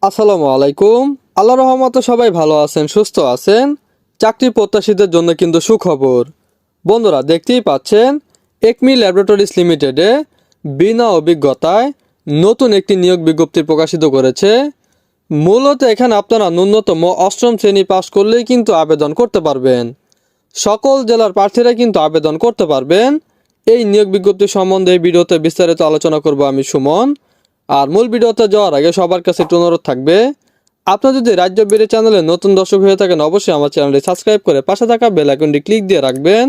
আসসালামু আলাইকুম। আল্লাহর রহমতে সবাই ভালো আছেন, সুস্থ আছেন। চাকরি প্রত্যাশীদের জন্য কিন্তু সুখবর। বন্ধুরা, দেখতেই পাচ্ছেন একমি ল্যাবরেটরিজ লিমিটেডে বিনা অভিজ্ঞতায় নতুন একটি নিয়োগ বিজ্ঞপ্তি প্রকাশিত করেছে। মূলত এখানে আপনারা ন্যূনতম অষ্টম শ্রেণী পাস করলেই কিন্তু আবেদন করতে পারবেন। সকল জেলার প্রার্থীরা কিন্তু আবেদন করতে পারবেন। এই নিয়োগ বিজ্ঞপ্তি সম্বন্ধে এই ভিডিওতে বিস্তারিত আলোচনা করব আমি সুমন। আর মূল ভিডিওতে যাওয়ার আগে সবার কাছে একটু অনুরোধ থাকবে, আপনারা যদি রাজ্য বিডি চ্যানেলে নতুন দর্শক হয়ে থাকেন অবশ্যই আমার চ্যানেলটি সাবস্ক্রাইব করে পাশে থাকা বেল আইকনটি ক্লিক দিয়ে রাখবেন,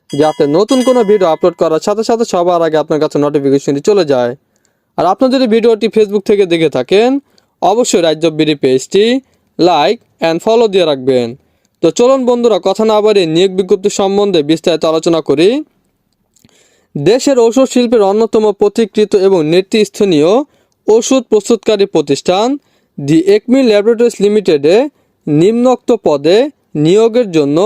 যাতে নতুন কোনো ভিডিও আপলোড করার সাথে সাথে সবার আগে আপনার কাছে নোটিফিকেশনটি চলে যায়। আর আপনারা যদি ভিডিওটি ফেসবুক থেকে দেখে থাকেন অবশ্যই রাজ্য বিডি পেজটি লাইক অ্যান্ড ফলো দিয়ে রাখবেন। তো চলুন বন্ধুরা, কথা না বাড়িয়ে নিয়োগ বিজ্ঞপ্তি সম্বন্ধে বিস্তারিত আলোচনা করি। দেশের ঔষধ শিল্পের অন্যতম পথিকৃত এবং নেতৃস্থানীয় ওষুধ প্রস্তুতকারী প্রতিষ্ঠান দি একমি ল্যাবরেটরিজ লিমিটেডে নিম্নোক্ত পদে নিয়োগের জন্য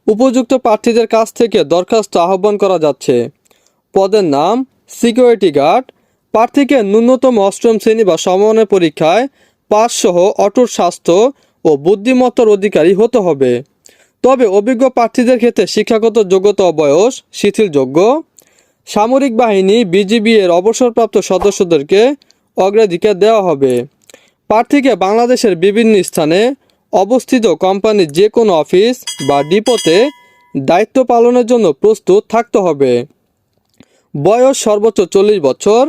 উপযুক্ত প্রার্থীদের কাছ থেকে দরখাস্ত আহ্বান করা যাচ্ছে। পদের নাম সিকিউরিটি গার্ড। প্রার্থীকে ন্যূনতম অষ্টম শ্রেণী বা সমমানের পরীক্ষায় পাসসহ অটুট স্বাস্থ্য ও বুদ্ধিমত্তার অধিকারী হতে হবে। তবে অভিজ্ঞ প্রার্থীদের ক্ষেত্রে শিক্ষাগত যোগ্যতা ও বয়স শিথিলযোগ্য। সামরিক বাহিনী বিজিবি এর অবসরপ্রাপ্ত সদস্যদেরকে অগ্রাধিকার দেওয়া হবে। প্রার্থীকে বাংলাদেশের বিভিন্ন স্থানে অবস্থিত কোম্পানির যে কোনো অফিস বা ডিপোতে দায়িত্ব পালনের জন্য প্রস্তুত থাকতে হবে। বয়স সর্বোচ্চ 40 বছর।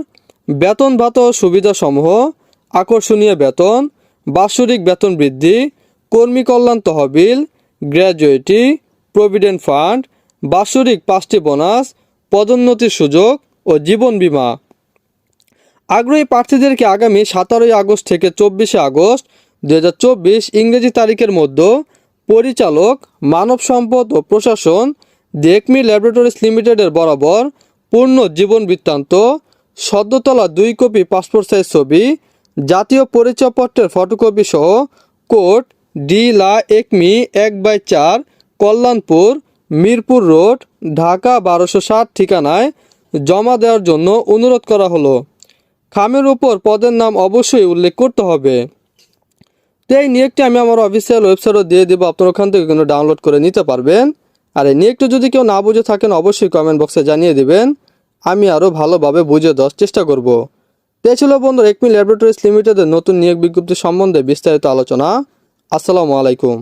বেতন ভাতা ও সুবিধাসমূহ: আকর্ষণীয় বেতন, বাৎসরিক বেতন বৃদ্ধি, কর্মী কল্যাণ তহবিল, গ্র্যাজুয়েটি, প্রভিডেন্ট ফান্ড, বাৎসরিক 5টি বোনাস, পদোন্নতির সুযোগ ও জীবন বীমা। আগ্রহী প্রার্থীদেরকে আগামী 17 আগস্ট থেকে 24 আগস্ট 2024 ইংরেজি তারিখের মধ্যে পরিচালক, মানব সম্পদ ও প্রশাসন, দি একমি ল্যাবরেটরিজ লিমিটেডের বরাবর পূর্ণ জীবন বৃত্তান্ত, সদ্য তোলা 2 কপি পাসপোর্ট সাইজ ছবি, জাতীয় পরিচয়পত্রের ফটোকপি সহ code de la Acme 1/4 Kalyanpur, Mirpur road, Dhaka 1260 ঠিকানায় জমা দেওয়ার জন্য অনুরোধ করা হলো। খামের উপর পদের নাম অবশ্যই উল্লেখ করতে হবে। তো এই নিয়োগটি আমি আমার অফিসিয়াল ওয়েবসাইটও দিয়ে দেবো, আপনারা ওখান থেকে কিন্তু ডাউনলোড করে নিতে পারবেন। আর এই নিয়োগটি যদি কেউ না বুঝে থাকেন অবশ্যই কমেন্ট বক্সে জানিয়ে দিবেন, আমি আরও ভালোভাবে বুঝে দেওয়ার চেষ্টা করব। তো এই ছিল বন্ধুরা একমি ল্যাবরেটরিজ লিমিটেডের নতুন নিয়োগ বিজ্ঞপ্তি সম্বন্ধে বিস্তারিত আলোচনা। আসসালামু আলাইকুম।